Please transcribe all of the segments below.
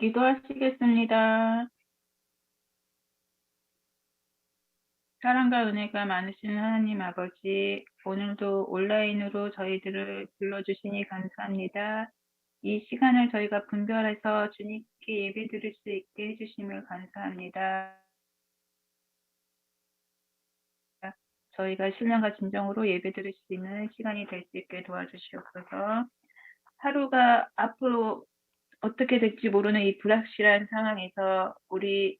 기도하시겠습니다. 사랑과 은혜가 많으신 하나님 아버지, 오늘도 온라인으로 저희들을 불러주시니 감사합니다. 이 시간을 저희가 분별해서 주님께 예배드릴 수 있게 해주심을 감사합니다. 저희가 신령과 진정으로 예배드릴 수 있는 시간이 될 수 있게 도와주시옵소서. 하루가 앞으로 어떻게 될지 모르는 이 불확실한 상황에서 우리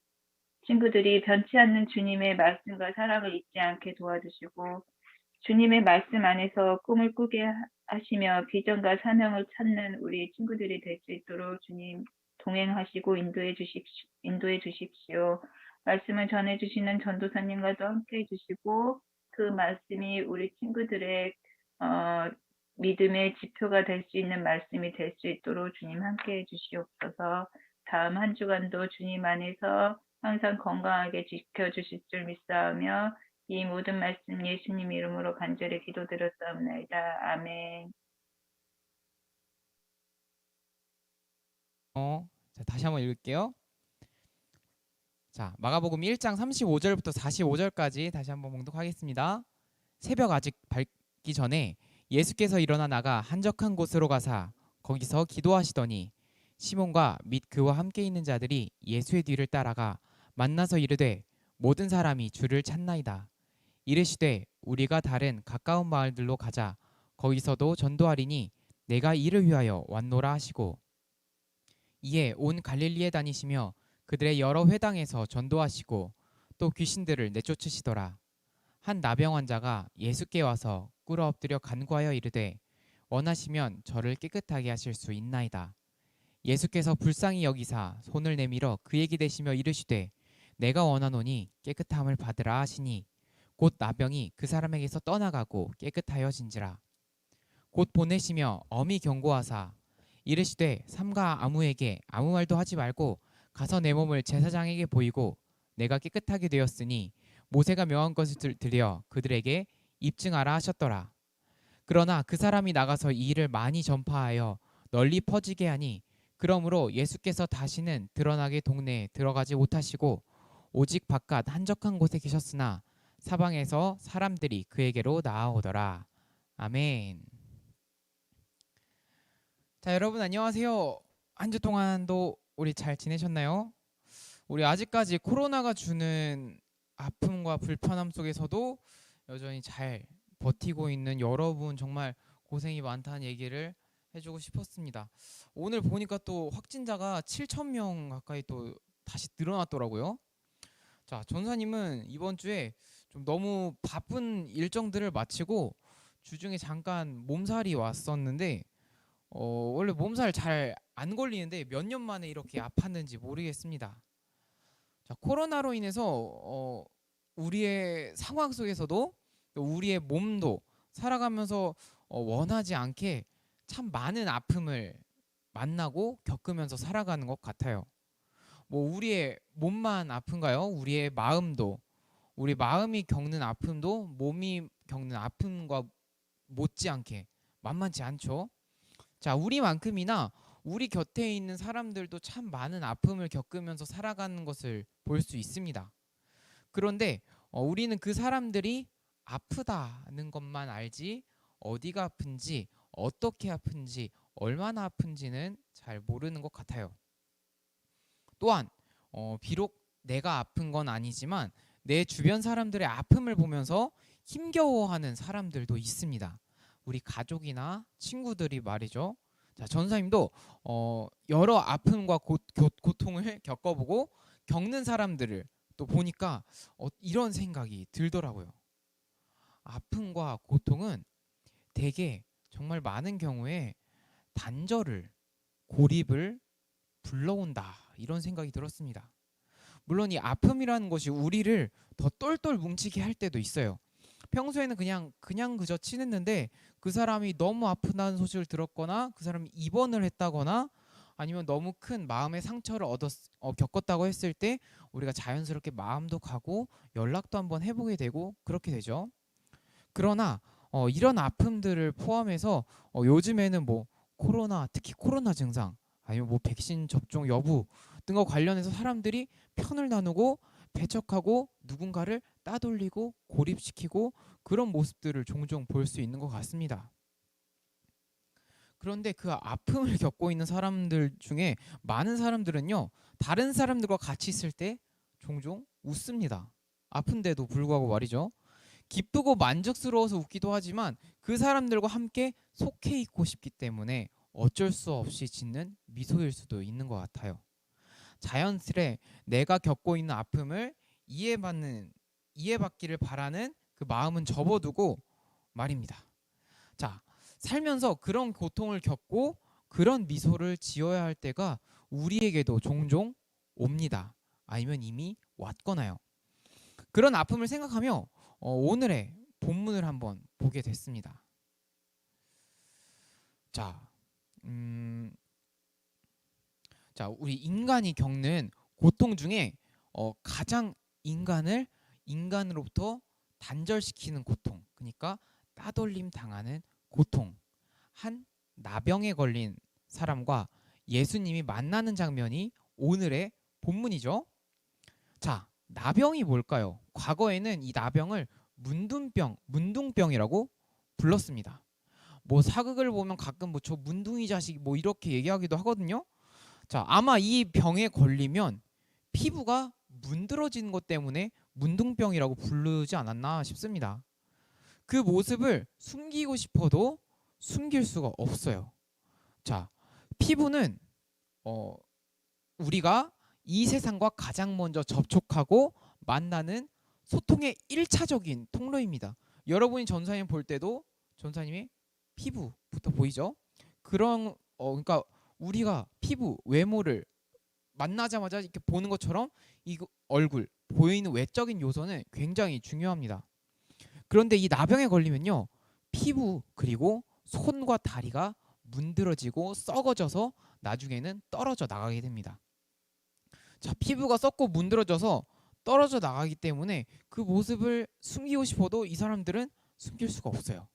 친구들이 변치 않는 주님의 말씀과 사랑을 잊지 않게 도와주시고 주님의 말씀 안에서 꿈을 꾸게 하시며 비전과 사명을 찾는 우리 친구들이 될 수 있도록 주님 동행하시고 인도해 주십시오. 말씀을 전해주시는 전도사님과도 함께 해주시고 그 말씀이 우리 친구들의 믿음의 지표가 될 수 있는 말씀이 될 수 있도록 주님 함께 해주시옵소서. 다음 한 주간도 주님 안에서 항상 건강하게 지켜주실 줄 믿사오며 이 모든 말씀 예수님 이름으로 간절히 기도드렸사옵나이다. 아멘. 자, 다시 한번 읽을게요. 자, 마가복음 1장 35절부터 45절까지 다시 한번 봉독하겠습니다. 새벽 아직 밝기 전에 예수께서 일어나 나가 한적한 곳으로 가사 거기서 기도하시더니 시몬과 및 그와 함께 있는 자들이 예수의 뒤를 따라가 만나서 이르되 모든 사람이 주를 찾나이다. 이르시되 우리가 다른 가까운 마을들로 가자. 거기서도 전도하리니 내가 이를 위하여 왔노라 하시고 이에 온 갈릴리에 다니시며 그들의 여러 회당에서 전도하시고 또 귀신들을 내쫓으시더라. 한 나병 환자가 예수께 와서 꿇어 엎드려 간구하여 이르되 원하시면 저를 깨끗하게 하실 수 있나이다. 예수께서 불쌍히 여기사 손을 내밀어 그에게 대시며 이르시되 내가 원하노니 깨끗함을 받으라 하시니 곧 나병이 그 사람에게서 떠나가고 깨끗하여진지라. 곧 보내시며 엄히 경고하사 이르시되 삼가 아무에게 아무 말도 하지 말고 가서 내 몸을 제사장에게 보이고 내가 깨끗하게 되었으니 모세가 명한 것을 드려 그들에게 입증하라 하셨더라. 그러나 그 사람이 나가서 이 일을 많이 전파하여 널리 퍼지게 하니 그러므로 예수께서 다시는 드러나게 동네에 들어가지 못하시고 오직 바깥 한적한 곳에 계셨으나 사방에서 사람들이 그에게로 나아오더라. 아멘. 자, 여러분 안녕하세요. 한 주 동안도 우리 잘 지내셨나요? 우리 아직까지 코로나가 주는 아픔과 불편함 속에서도 여전히 잘 버티고 있는 여러분 정말 고생이 많다는 얘기를 해주고 싶었습니다. 오늘 보니까 또 확진자가 7,000명 가까이 또 다시 늘어났더라고요. 자, 전사님은 이번 주에 좀 너무 바쁜 일정들을 마치고 주중에 잠깐 몸살이 왔었는데 원래 몸살 잘 안 걸리는데 몇 년 만에 이렇게 아팠는지 모르겠습니다. 자, 코로나로 인해서 우리의 상황 속에서도 또 우리의 몸도 살아가면서 원하지 않게 참 많은 아픔을 만나고 겪으면서 살아가는 것 같아요. 뭐 우리의 몸만 아픈가요? 우리의 마음도 우리 마음이 겪는 아픔도 몸이 겪는 아픔과 못지않게 만만치 않죠. 자, 우리만큼이나 우리 곁에 있는 사람들도 참 많은 아픔을 겪으면서 살아가는 것을 볼 수 있습니다. 그런데 우리는 그 사람들이 아프다는 것만 알지 어디가 아픈지 어떻게 아픈지 얼마나 아픈지는 잘 모르는 것 같아요. 또한 비록 내가 아픈 건 아니지만 내 주변 사람들의 아픔을 보면서 힘겨워하는 사람들도 있습니다. 우리 가족이나 친구들이 말이죠. 자, 전사님도 여러 아픔과 고통을 겪어보고 겪는 사람들을 또 보니까 이런 생각이 들더라고요. 아픔과 고통은 대개 정말 많은 경우에 단절을, 고립을 불러온다. 이런 생각이 들었습니다. 물론 이 아픔이라는 것이 우리를 더 똘똘 뭉치게 할 때도 있어요. 평소에는 그냥 그저 친했는데 그 사람이 너무 아프다는 소식을 들었거나 그 사람이 입원을 했다거나 아니면 너무 큰 마음의 상처를 겪었다고 했을 때 우리가 자연스럽게 마음도 가고 연락도 한번 해보게 되고 그렇게 되죠. 그러나 이런 아픔들을 포함해서 요즘에는 뭐 코로나, 특히 코로나 증상 아니면 뭐 백신 접종 여부 등과 관련해서 사람들이 편을 나누고 배척하고 누군가를 따돌리고 고립시키고 그런 모습들을 종종 볼 수 있는 것 같습니다. 그런데 그 아픔을 겪고 있는 사람들 중에 많은 사람들은요, 다른 사람들과 같이 있을 때 종종 웃습니다. 아픈데도 불구하고 말이죠. 기쁘고 만족스러워서 웃기도 하지만 그 사람들과 함께 속해 있고 싶기 때문에 어쩔 수 없이 짓는 미소일 수도 있는 것 같아요. 자연스레 내가 겪고 있는 아픔을 이해받기를 바라는 그 마음은 접어두고 말입니다. 자, 살면서 그런 고통을 겪고 그런 미소를 지어야 할 때가 우리에게도 종종 옵니다. 아니면 이미 왔거나요. 그런 아픔을 생각하며 오늘의 본문을 한번 보게 됐습니다. 자, 음, 우리 인간이 겪는 고통 중에 가장 인간을 인간으로부터 단절시키는 고통, 그러니까 따돌림 당하는 고통. 한 나병에 걸린 사람과 예수님이 만나는 장면이 오늘의 본문이죠. 자, 나병이 뭘까요? 과거에는 이 나병을 문둥병이라고 불렀습니다. 뭐 사극을 보면 가끔 뭐 저 문둥이 자식 뭐 이렇게 얘기하기도 하거든요. 자, 아마 이 병에 걸리면 피부가 문드러지는 것 때문에 문둥병이라고 부르지 않았나 싶습니다. 그 모습을 숨기고 싶어도 숨길 수가 없어요. 자, 피부는 우리가 이 세상과 가장 먼저 접촉하고 만나는 소통의 1차적인 통로입니다. 여러분이 전사님 볼 때도 전사님의 피부부터 보이죠? 그러니까 우리가 피부 외모를 만나자마자 이렇게 보는 것처럼 이 얼굴 보이는 외적인 요소는 굉장히 중요합니다. 그런데 이 나병에 걸리면요, 피부 그리고 손과 다리가 문드러지고 썩어져서 나중에는 떨어져 나가게 됩니다. 자, 피부가 썩고 문드러져서 떨어져 나가기 때문에 그 모습을 숨기고 싶어도 이 사람들은 숨길 수가 없어요.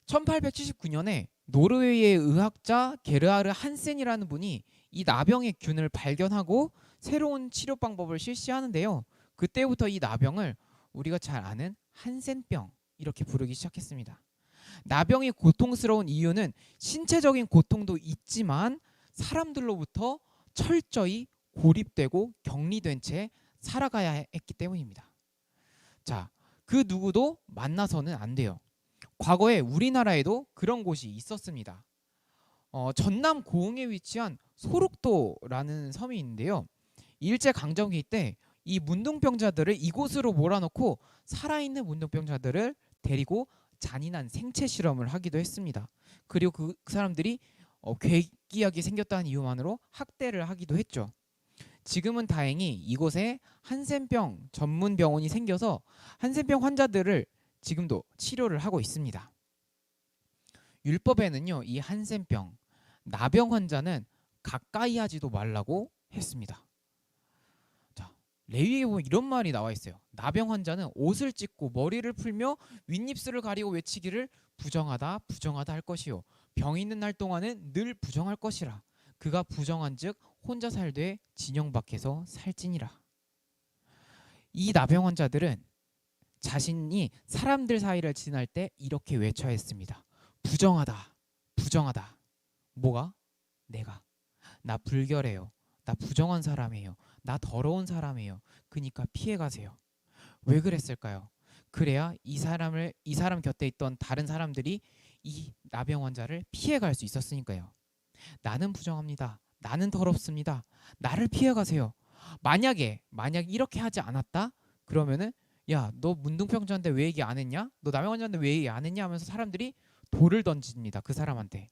1879년에 노르웨이의 의학자 게르하르 한센이라는 분이 이 나병의 균을 발견하고 새로운 치료 방법을 실시하는데요. 그때부터 이 나병을 우리가 잘 아는 한센병 이렇게 부르기 시작했습니다. 나병이 고통스러운 이유는 신체적인 고통도 있지만 사람들로부터 철저히 고립되고 격리된 채 살아가야 했기 때문입니다. 자, 그 누구도 만나서는 안 돼요. 과거에 우리나라에도 그런 곳이 있었습니다. 전남 고흥에 위치한 소록도라는 섬이 있는데요. 일제 강점기 때 이 문둥병자들을 이곳으로 몰아넣고 살아있는 문둥병자들을 데리고 잔인한 생체 실험을 하기도 했습니다. 그리고 그 사람들이 괴기하게 생겼다는 이유만으로 학대를 하기도 했죠. 지금은 다행히 이곳에 한센병 전문 병원이 생겨서 한센병 환자들을 지금도 치료를 하고 있습니다. 율법에는요, 이 한센병, 나병 환자는 가까이 하지도 말라고 했습니다. 자, 레위기에 보면 이런 말이 나와 있어요. 나병 환자는 옷을 찢고 머리를 풀며 윗입술을 가리고 외치기를 부정하다 부정하다 할 것이요 병 있는 날 동안은 늘 부정할 것이라. 그가 부정한즉 혼자 살되 진영 밖에서 살지니라. 이 나병 환자들은 자신이 사람들 사이를 지날 때 이렇게 외쳐야 했습니다. 부정하다, 부정하다. 뭐가? 나 불결해요. 나 부정한 사람이에요. 나 더러운 사람이에요. 그러니까 피해 가세요. 왜 그랬을까요? 그래야 이 사람 곁에 있던 다른 사람들이 이 나병 환자를 피해 갈 수 있었으니까요. 나는 부정합니다. 나는 더럽습니다. 나를 피해 가세요. 만약에 이렇게 하지 않았다? 그러면은 야, 너 문둥병자인데 왜 얘기 안 했냐? 너 나병 환자인데 왜 얘기 안 했냐? 하면서 사람들이 돌을 던집니다. 그 사람한테.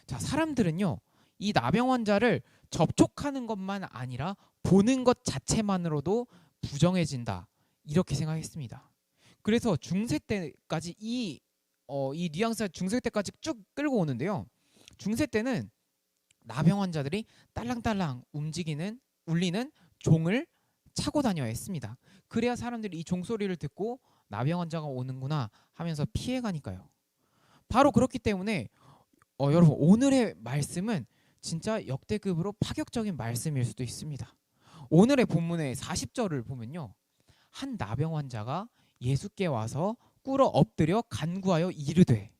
자, 사람들은요, 이 나병 환자를 접촉하는 것만 아니라 보는 것 자체만으로도 부정해진다. 이렇게 생각했습니다. 그래서 중세 때까지 이 뉘앙스가 중세 때까지 쭉 끌고 오는데요. 중세 때는 나병 환자들이 딸랑딸랑 울리는 종을 차고 다녀야 했습니다. 그래야 사람들이 이 종소리를 듣고 나병 환자가 오는구나 하면서 피해가니까요. 바로 그렇기 때문에 여러분 오늘의 말씀은 진짜 역대급으로 파격적인 말씀일 수도 있습니다. 오늘의 본문의 40절을 보면요. 한 나병 환자가 예수께 와서 꿇어 엎드려 간구하여 이르되,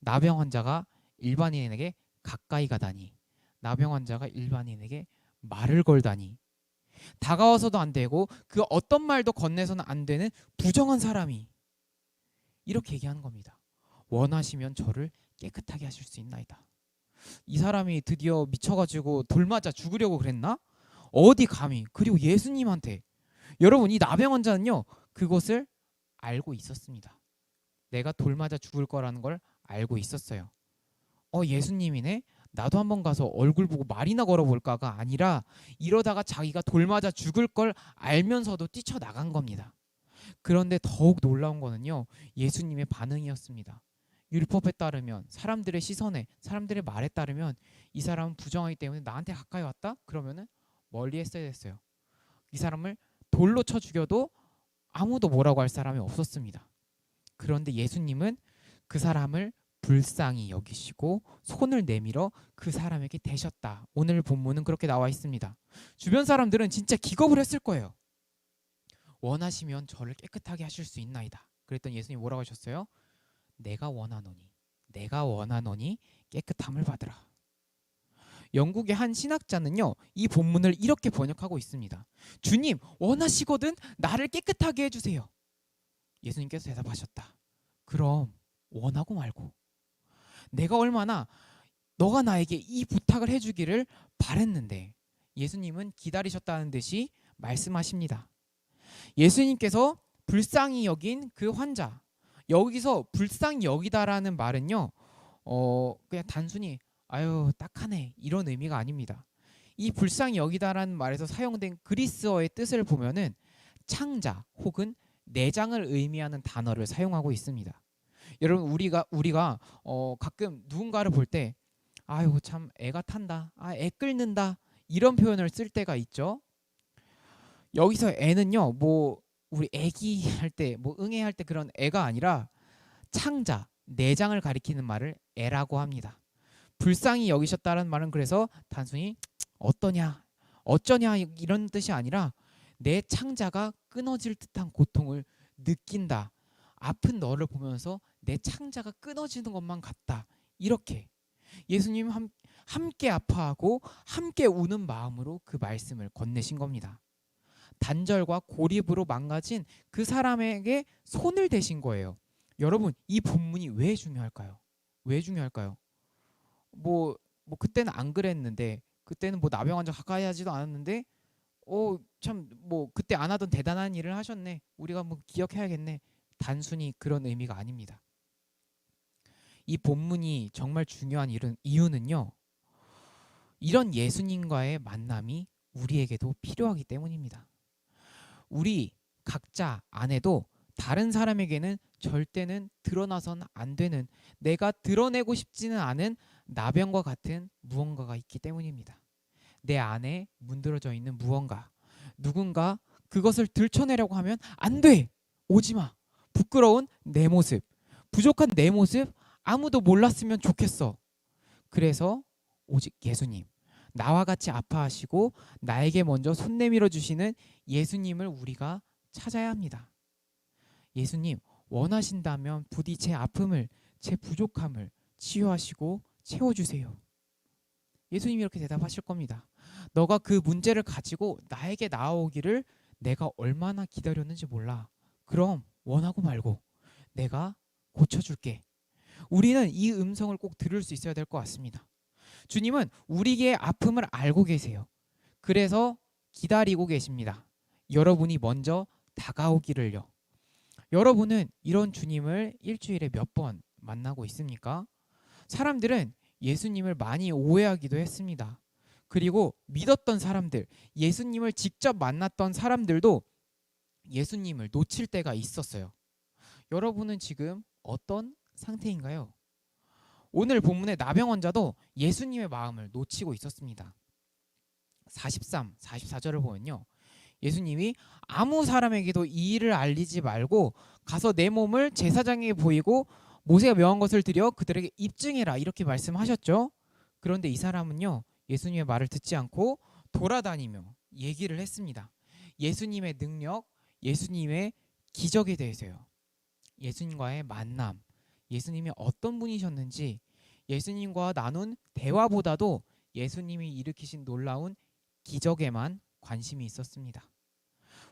나병 환자가 일반인에게 가까이 가다니, 나병 환자가 일반인에게 말을 걸다니, 다가와서도 안 되고 그 어떤 말도 건네서는 안 되는 부정한 사람이 이렇게 얘기하는 겁니다. 원하시면 저를 깨끗하게 하실 수 있나이다. 이 사람이 드디어 미쳐가지고 돌 맞아 죽으려고 그랬나? 어디 감히. 그리고 예수님한테. 여러분, 이 나병 환자는요, 그것을 알고 있었습니다. 내가 돌 맞아 죽을 거라는 걸 알고 있었어요. 예수님이네? 나도 한번 가서 얼굴 보고 말이나 걸어볼까가 아니라 이러다가 자기가 돌 맞아 죽을 걸 알면서도 뛰쳐나간 겁니다. 그런데 더욱 놀라운 거는요, 예수님의 반응이었습니다. 율법에 따르면, 사람들의 시선에, 사람들의 말에 따르면 이 사람은 부정하기 때문에 나한테 가까이 왔다? 그러면은 멀리 했어야 됐어요. 이 사람을 돌로 쳐 죽여도 아무도 뭐라고 할 사람이 없었습니다. 그런데 예수님은 그 사람을 불쌍히 여기시고 손을 내밀어 그 사람에게 대셨다. 오늘 본문은 그렇게 나와 있습니다. 주변 사람들은 진짜 기겁을 했을 거예요. 원하시면 저를 깨끗하게 하실 수 있나이다. 그랬더니 예수님이 뭐라고 하셨어요? 내가 원하노니 깨끗함을 받으라. 영국의 한 신학자는요, 이 본문을 이렇게 번역하고 있습니다. 주님, 원하시거든 나를 깨끗하게 해주세요. 예수님께서 대답하셨다. 그럼 원하고 말고. 내가 얼마나 너가 나에게 이 부탁을 해주기를 바랬는데. 예수님은 기다리셨다는 듯이 말씀하십니다. 예수님께서 불쌍히 여긴 그 환자, 여기서 불쌍히 여기다라는 말은요, 그냥 단순히 아유 딱하네 이런 의미가 아닙니다. 이 불쌍히 여기다라는 말에서 사용된 그리스어의 뜻을 보면은 창자 혹은 내장을 의미하는 단어를 사용하고 있습니다. 여러분, 우리가 가끔 누군가를 볼 때 아유 참 애가 탄다, 애 끓는다 이런 표현을 쓸 때가 있죠. 여기서 애는요, 뭐 우리 애기 할 때, 뭐 응애 할 때 그런 애가 아니라 창자, 내장을 가리키는 말을 애라고 합니다. 불쌍히 여기셨다는 말은 그래서 단순히 어떠냐, 어쩌냐 이런 뜻이 아니라 내 창자가 끊어질 듯한 고통을 느낀다. 아픈 너를 보면서 내 창자가 끊어지는 것만 같다. 이렇게 예수님 함께 아파하고 함께 우는 마음으로 그 말씀을 건네신 겁니다. 단절과 고립으로 망가진 그 사람에게 손을 대신 거예요. 여러분, 이 본문이 왜 중요할까요? 왜 중요할까요? 뭐 그때는 안 그랬는데, 그때는 뭐 나병 환자 가까이 하지도 않았는데, 참 뭐 그때 안 하던 대단한 일을 하셨네. 우리가 뭐 기억해야겠네. 단순히 그런 의미가 아닙니다. 이 본문이 정말 중요한 이유는요, 이런 예수님과의 만남이 우리에게도 필요하기 때문입니다. 우리 각자 안에도 다른 사람에게는 절대는 드러나선 안 되는, 내가 드러내고 싶지는 않은 나병과 같은 무언가가 있기 때문입니다. 내 안에 문드러져 있는 무언가, 누군가 그것을 들춰내려고 하면 안 돼, 오지마, 부끄러운 내 모습, 부족한 내 모습 아무도 몰랐으면 좋겠어. 그래서 오직 예수님, 나와 같이 아파하시고 나에게 먼저 손 내밀어 주시는 예수님을 우리가 찾아야 합니다. 예수님, 원하신다면 부디 제 아픔을, 제 부족함을 치유하시고 채워주세요. 예수님이 이렇게 대답하실 겁니다. 너가 그 문제를 가지고 나에게 나아오기를 내가 얼마나 기다렸는지 몰라. 그럼 원하고 말고 내가 고쳐줄게. 우리는 이 음성을 꼭 들을 수 있어야 될 것 같습니다. 주님은 우리의 아픔을 알고 계세요. 그래서 기다리고 계십니다. 여러분이 먼저 다가오기를요. 여러분은 이런 주님을 일주일에 몇 번 만나고 있습니까? 사람들은 예수님을 많이 오해하기도 했습니다. 그리고 믿었던 사람들, 예수님을 직접 만났던 사람들도 예수님을 놓칠 때가 있었어요. 여러분은 지금 어떤 상태인가요? 오늘 본문의 나병 환자도 예수님의 마음을 놓치고 있었습니다. 43, 44절을 보면요, 예수님이 아무 사람에게도 이 일을 알리지 말고 가서 내 몸을 제사장에게 보이고 모세가 명한 것을 드려 그들에게 입증해라, 이렇게 말씀하셨죠. 그런데 이 사람은요, 예수님의 말을 듣지 않고 돌아다니며 얘기를 했습니다. 예수님의 능력, 예수님의 기적에 대해서요. 예수님과의 만남, 예수님이 어떤 분이셨는지, 예수님과 나눈 대화보다도 예수님이 일으키신 놀라운 기적에만 관심이 있었습니다.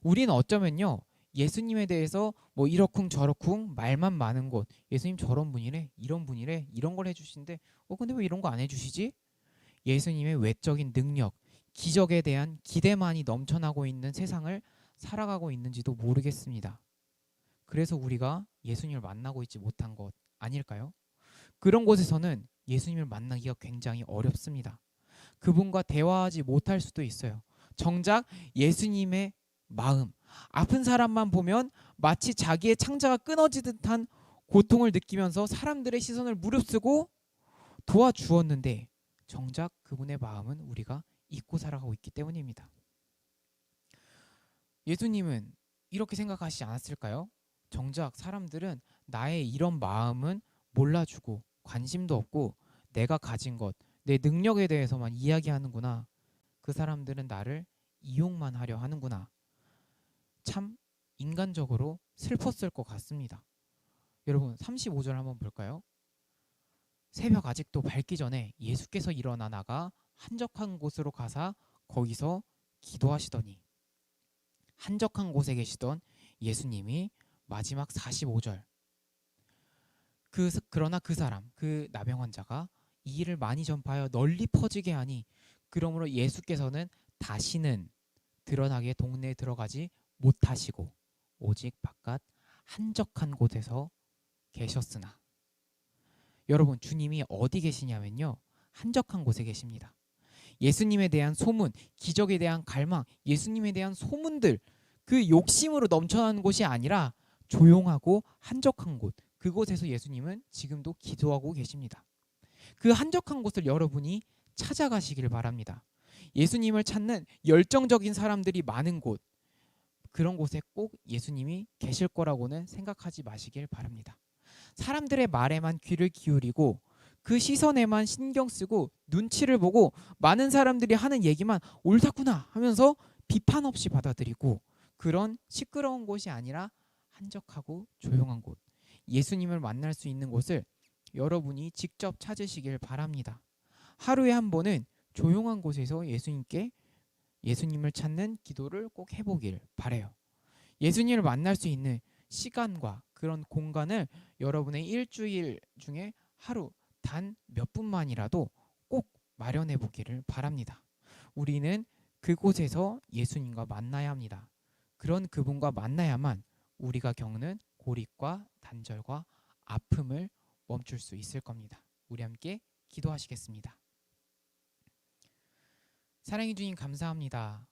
우리는 어쩌면요, 예수님에 대해서 뭐 이러쿵 저러쿵 말만 많은 곳, 예수님 저런 분이래, 이런 분이래, 이런 걸 해주신데, 근데 왜 이런 거 안 해주시지? 예수님의 외적인 능력, 기적에 대한 기대만이 넘쳐나고 있는 세상을 살아가고 있는지도 모르겠습니다. 그래서 우리가 예수님을 만나고 있지 못한 것 아닐까요? 그런 곳에서는 예수님을 만나기가 굉장히 어렵습니다. 그분과 대화하지 못할 수도 있어요. 정작 예수님의 마음, 아픈 사람만 보면 마치 자기의 창자가 끊어지 듯한 고통을 느끼면서 사람들의 시선을 무릅쓰고 도와주었는데 정작 그분의 마음은 우리가 잊고 살아가고 있기 때문입니다. 예수님은 이렇게 생각하시지 않았을까요? 정작 사람들은 나의 이런 마음은 몰라주고 관심도 없고 내가 가진 것, 내 능력에 대해서만 이야기하는구나. 그 사람들은 나를 이용만 하려 하는구나. 참 인간적으로 슬펐을 것 같습니다. 여러분 35절 한번 볼까요? 새벽 아직도 밝기 전에 예수께서 일어나 나가 한적한 곳으로 가사 거기서 기도하시더니, 한적한 곳에 계시던 예수님이 마지막 45절, 그러나 그 사람, 그 나병 환자가 이 일을 많이 전파하여 널리 퍼지게 하니 그러므로 예수께서는 다시는 드러나게 동네에 들어가지 못하시고 오직 바깥 한적한 곳에서 계셨으나, 여러분 주님이 어디 계시냐면요, 한적한 곳에 계십니다. 예수님에 대한 소문, 기적에 대한 갈망, 예수님에 대한 소문들, 그 욕심으로 넘쳐나는 곳이 아니라 조용하고 한적한 곳, 그곳에서 예수님은 지금도 기도하고 계십니다. 그 한적한 곳을 여러분이 찾아가시길 바랍니다. 예수님을 찾는 열정적인 사람들이 많은 곳, 그런 곳에 꼭 예수님이 계실 거라고는 생각하지 마시길 바랍니다. 사람들의 말에만 귀를 기울이고 그 시선에만 신경 쓰고 눈치를 보고 많은 사람들이 하는 얘기만 옳다구나 하면서 비판 없이 받아들이고, 그런 시끄러운 곳이 아니라 한적하고 조용한 곳, 예수님을 만날 수 있는 곳을 여러분이 직접 찾으시길 바랍니다. 하루에 한 번은 조용한 곳에서 예수님을 찾는 기도를 꼭 해보길 바래요. 예수님을 만날 수 있는 시간과 그런 공간을 여러분의 일주일 중에 하루 단 몇 분만이라도 꼭 마련해 보기를 바랍니다. 우리는 그곳에서 예수님과 만나야 합니다. 그런 그분과 만나야만 우리가 겪는 고립과 단절과 아픔을 멈출 수 있을 겁니다. 우리 함께 기도하시겠습니다. 사랑해 주님 감사합니다.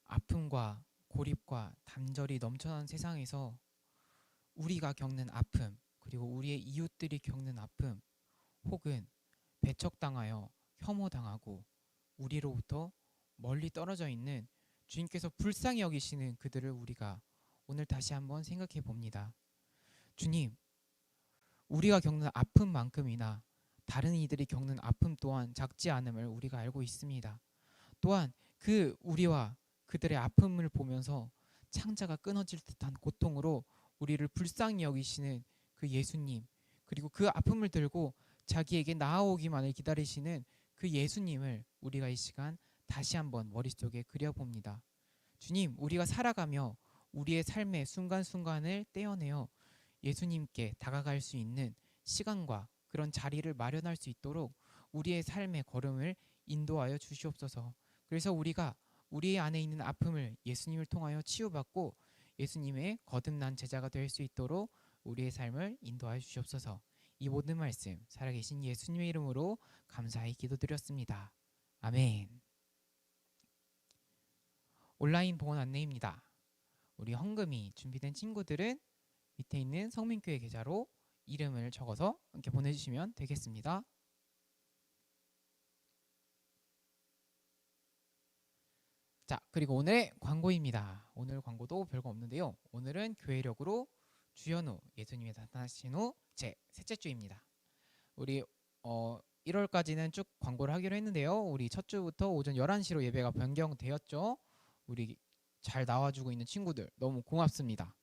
아픔과 고립과 단절이 넘쳐나는 세상에서 우리가 겪는 아픔, 그리고 우리의 이웃들이 겪는 아픔, 혹은 배척당하여 혐오당하고 우리로부터 멀리 떨어져 있는 주님께서 불쌍히 여기시는 그들을 우리가 오늘 다시 한번 생각해 봅니다. 주님, 우리가 겪는 아픔만큼이나 다른 이들이 겪는 아픔 또한 작지 않음을 우리가 알고 있습니다. 또한 그 우리와 그들의 아픔을 보면서 창자가 끊어질 듯한 고통으로 우리를 불쌍히 여기시는 그 예수님, 그리고 그 아픔을 들고 자기에게 나아오기만을 기다리시는 그 예수님을 우리가 이 시간 다시 한번 머릿속에 그려봅니다. 주님, 우리가 살아가며 우리의 삶의 순간순간을 떼어내어 예수님께 다가갈 수 있는 시간과 그런 자리를 마련할 수 있도록 우리의 삶의 걸음을 인도하여 주시옵소서. 그래서 우리가 우리 안에 있는 아픔을 예수님을 통하여 치유받고 예수님의 거듭난 제자가 될 수 있도록 우리의 삶을 인도하여 주시옵소서. 이 모든 말씀 살아계신 예수님의 이름으로 감사히 기도드렸습니다. 아멘. 온라인 봉헌 안내입니다. 우리 헌금이 준비된 친구들은 밑에 있는 성민교회 계좌로 이름을 적어서 함께 보내주시면 되겠습니다. 자, 그리고 오늘의 광고입니다. 오늘 광고도 별거 없는데요. 오늘은 교회력으로 주연후 예수님이 나타나신 후 제 셋째 주입니다. 우리 1월까지는 쭉 광고를 하기로 했는데요. 우리 첫 주부터 오전 11시로 예배가 변경되었죠. 우리 잘 나와주고 있는 친구들 너무 고맙습니다.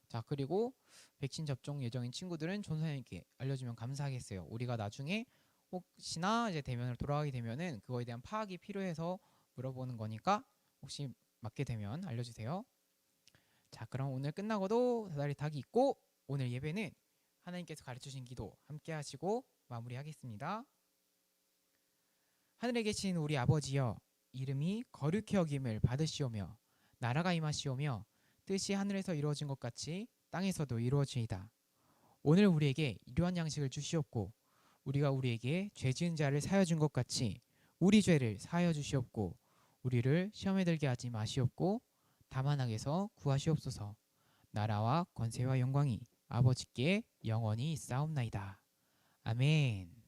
자, 그리고 백신 접종 예정인 친구들은 전사님께 알려주면 감사하겠어요. 우리가 나중에 혹시나 이제 대면으로 돌아가게 되면은 그거에 대한 파악이 필요해서 물어보는 거니까 혹시 맞게 되면 알려주세요. 자, 그럼 오늘 끝나고도 다달이 닭이 있고 오늘 예배는 하나님께서 가르쳐주신 기도 함께 하시고 마무리하겠습니다. 하늘에 계신 우리 아버지여, 이름이 거룩히 여김을 받으시오며 나라가 임하시오며 뜻이 하늘에서 이루어진 것 같이 땅에서도 이루어지이다. 오늘 우리에게 일용할 양식을 주시옵고 우리가 우리에게 죄 지은 자를 사하여 준 것 같이 우리 죄를 사하여 주시옵고 우리를 시험에 들게 하지 마시옵고 다만 악에서 구하시옵소서. 나라와 권세와 영광이 아버지께 영원히 있사옵나이다. 아멘.